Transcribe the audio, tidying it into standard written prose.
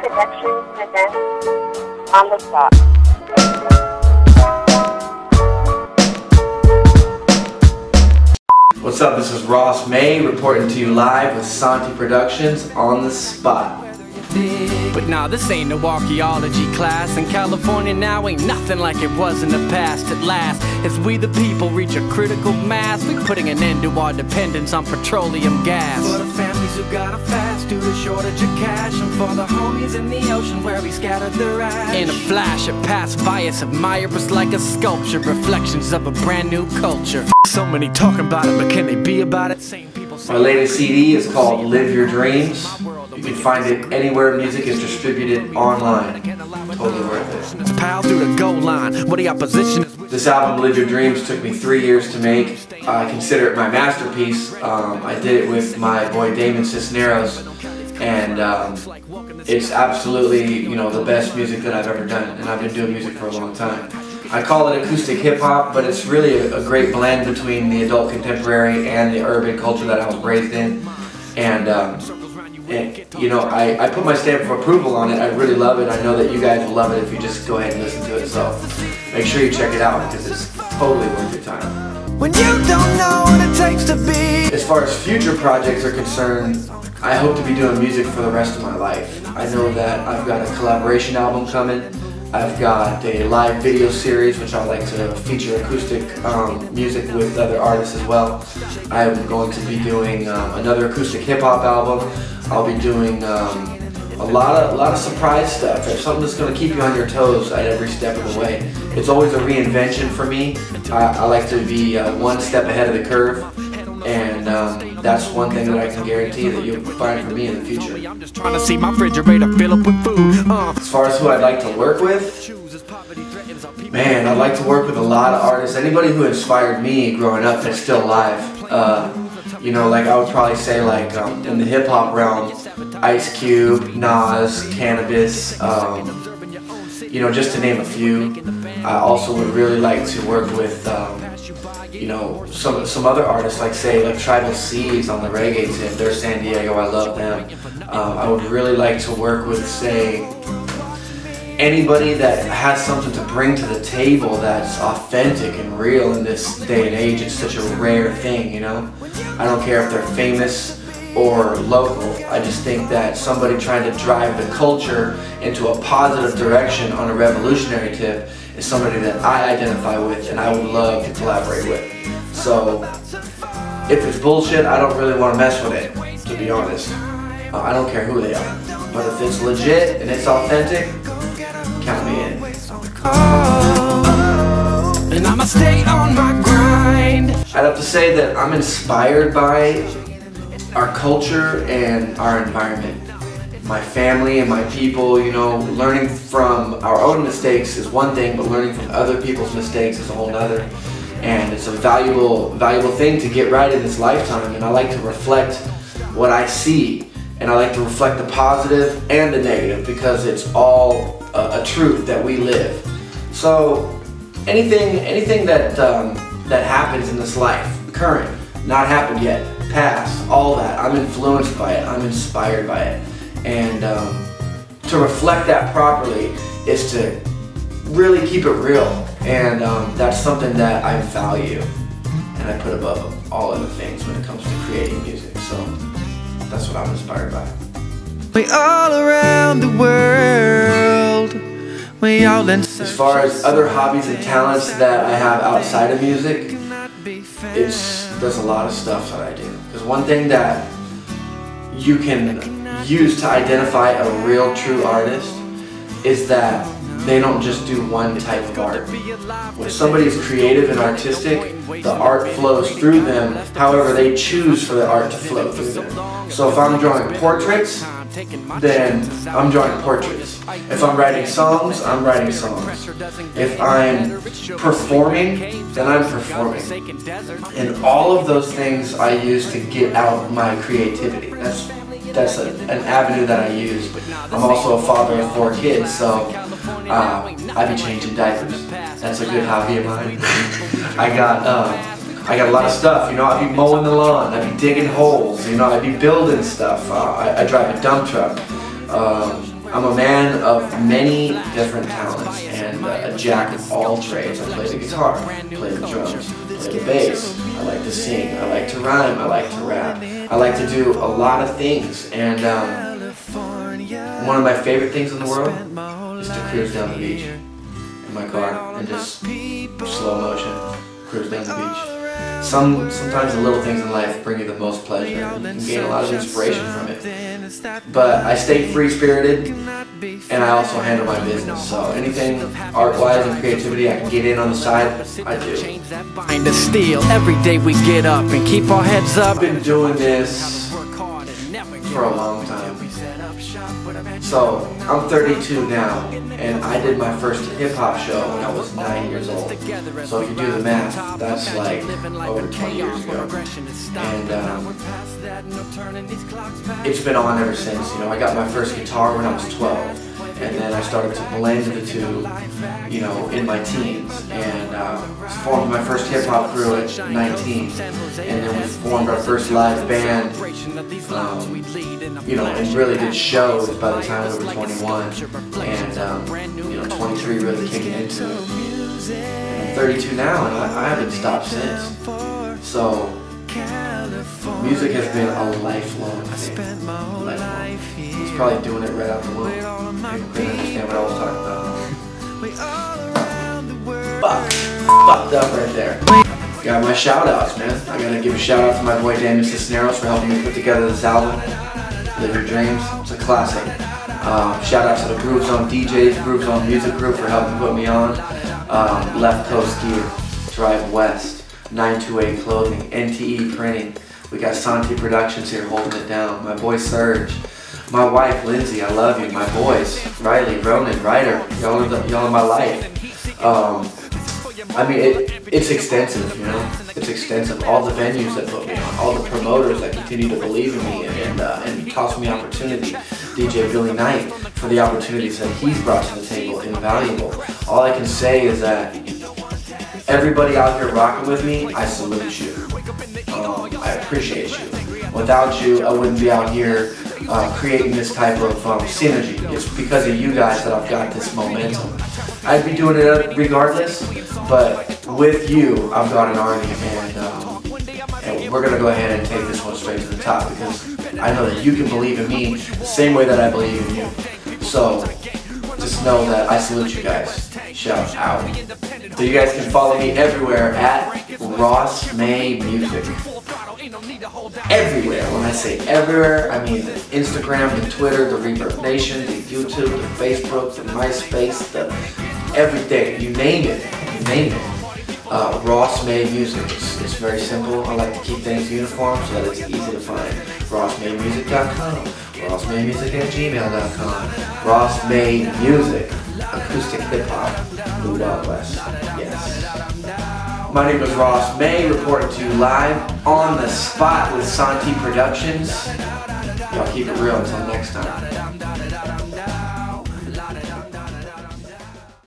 SantiProductions presents On the Spot. What's up? This is Ross May reporting to you live with SantiProductions On the Spot. But nah, this ain't no archaeology class. In California now ain't nothing like it was in the past. At last, as we the people reach a critical mass, we putting an end to our dependence on petroleum gas. For the families who gotta fast due to shortage of cash, and for the homies in the ocean where we scattered their ash. In a flash, it passed by us, admire us like a sculpture, reflections of a brand new culture. So many talking about it, but can they be about it? Same people. My latest CD is called Live Your Dreams. You can find it anywhere music is distributed online. Totally worth it. Pal through the goal line. What the opposition is. This album, Live Your Dreams, took me 3 years to make. I consider it my masterpiece. I did it with my boy Damon Cisneros, and it's absolutely, the best music that I've ever done, and I've been doing music for a long time. I call it acoustic hip-hop, but it's really a great blend between the adult contemporary and the urban culture that I was raised in. And I put my stamp of approval on it. I really love it. I know that you guys will love it if you just go ahead and listen to it. So make sure you check it out because it's totally worth your time. When you don't know what it takes to be. As far as future projects are concerned, I hope to be doing music for the rest of my life. I know that I've got a collaboration album coming. I've got a live video series which I like to feature acoustic music with other artists as well. I'm going to be doing another acoustic hip-hop album. I'll be doing a lot of surprise stuff. There's something that's going to keep you on your toes at every step of the way. It's always a reinvention for me. I like to be one step ahead of the curve. And that's one thing that I can guarantee that you'll find from me in the future. I'm just trying to see my refrigerator fill up with food. As far as who I'd like to work with, man, I'd like to work with a lot of artists. Anybody who inspired me growing up that's still alive. Like I would probably say, like in the hip hop realm, Ice Cube, Nas, Cannabis, just to name a few. I also would really like to work with some other artists, like Tribal Seas on the reggae tip. They're San Diego, I love them. I would really like to work with, say, anybody that has something to bring to the table that's authentic and real in this day and age. It's such a rare thing, I don't care if they're famous or local. I just think that somebody trying to drive the culture into a positive direction on a revolutionary tip is somebody that I identify with and I would love to collaborate with. So if it's bullshit, I don't really want to mess with it, to be honest. I don't care who they are. But if it's legit and it's authentic, count me in. And I'ma stay on my grind. I'd have to say that I'm inspired by our culture and our environment. My family and my people, learning from our own mistakes is one thing, but learning from other people's mistakes is a whole nother. And it's a valuable thing to get right in this lifetime. And I like to reflect what I see, and I like to reflect the positive and the negative because it's all a truth that we live. So anything that happens in this life, current, not happened yet, past, all that, I'm influenced by it, I'm inspired by it. And to reflect that properly is to really keep it real. And that's something that I value and I put above all other things when it comes to creating music. So that's what I'm inspired by. We all around the world. We all as far as other hobbies and talents that I have outside of music, there's a lot of stuff that I do. Because one thing that you can use to identify a real true artist is that they don't just do one type of art. When somebody is creative and artistic, the art flows through them however they choose for the art to flow through them. So if I'm drawing portraits, then I'm drawing portraits. If I'm writing songs, I'm writing songs. If I'm performing, then I'm performing. And all of those things I use to get out my creativity. That's an avenue that I use. I'm also a father of 4 kids, so I be changing diapers. That's a good hobby of mine. I got a lot of stuff, I be mowing the lawn, I be digging holes, I be building stuff. I drive a dump truck. I'm a man of many different talents and a jack of all trades. I play the guitar, play the drums, play the bass. I like to sing, I like to rhyme, I like to rap. I like to do a lot of things, and one of my favorite things in the world is to cruise down the beach in my car and just slow motion cruise down the beach. Sometimes the little things in life bring you the most pleasure, and you can gain a lot of inspiration from it. But I stay free-spirited, and I also handle my business. So anything art-wise and creativity I can get in on the side, I do. To steal every day we get up and keep our heads up. I've been doing this for a long time. So I'm 32 now, and I did my first hip-hop show when I was 9 years old. So if you do the math, that's like over 20 years ago. And it's been on ever since. You know, I got my first guitar when I was 12. And then I started to blend the two, you know, in my teens, and formed my first hip-hop crew at 19, and then we formed our first live band, you know, and really did shows by the time we were 21, and, you know, 23 really kicking into it. And I'm 32 now, and I haven't stopped since. So, music has been a lifelong thing. Lifelong. It's probably doing it right out the womb. People couldn't understand what I was talking about. Fucked up right there. Got my shout outs, man. I gotta give a shout out to my boy Daniel Cisneros for helping me put together this album, Live Your Dreams. It's a classic. Shout out to the Groove Zone DJs, Groove Zone Music Group for helping put me on. Left Coast Gear, Drive West, 928 Clothing, NTE Printing. We got SantiProductions here holding it down. My boy Serge. My wife Lindsay, I love you. My boys, Riley, Ronan, Ryder, y'all are my life. I mean, it's extensive, you know. It's extensive. All the venues that put me on, all the promoters that continue to believe in me and toss me opportunity. DJ Billy Knight for the opportunities that he's brought to the table, invaluable. All I can say is that everybody out here rocking with me, I salute you. I appreciate you. Without you, I wouldn't be out here creating this type of synergy. It's because of you guys that I've got this momentum. I'd be doing it regardless, but with you, I've got an army, and we're gonna go ahead and take this one straight to the top, because I know that you can believe in me the same way that I believe in you. So just know that I salute you guys. Shout out. So you guys can follow me everywhere at Ross May Music. Everywhere. When I say everywhere, I mean the Instagram, the Twitter, the Reverb Nation, the YouTube, the Facebook, the MySpace, the everything. You name it. You name it. Ross May Music. It's very simple. I like to keep things uniform so that it's easy to find. RossMayMusic.com. RossMayMusic@gmail.com. Ross May Music. Acoustic hip hop. Moved out west. Yes. My name is Ross May, reporting to you live on the spot with SantiProductions. Y'all keep it real until next time.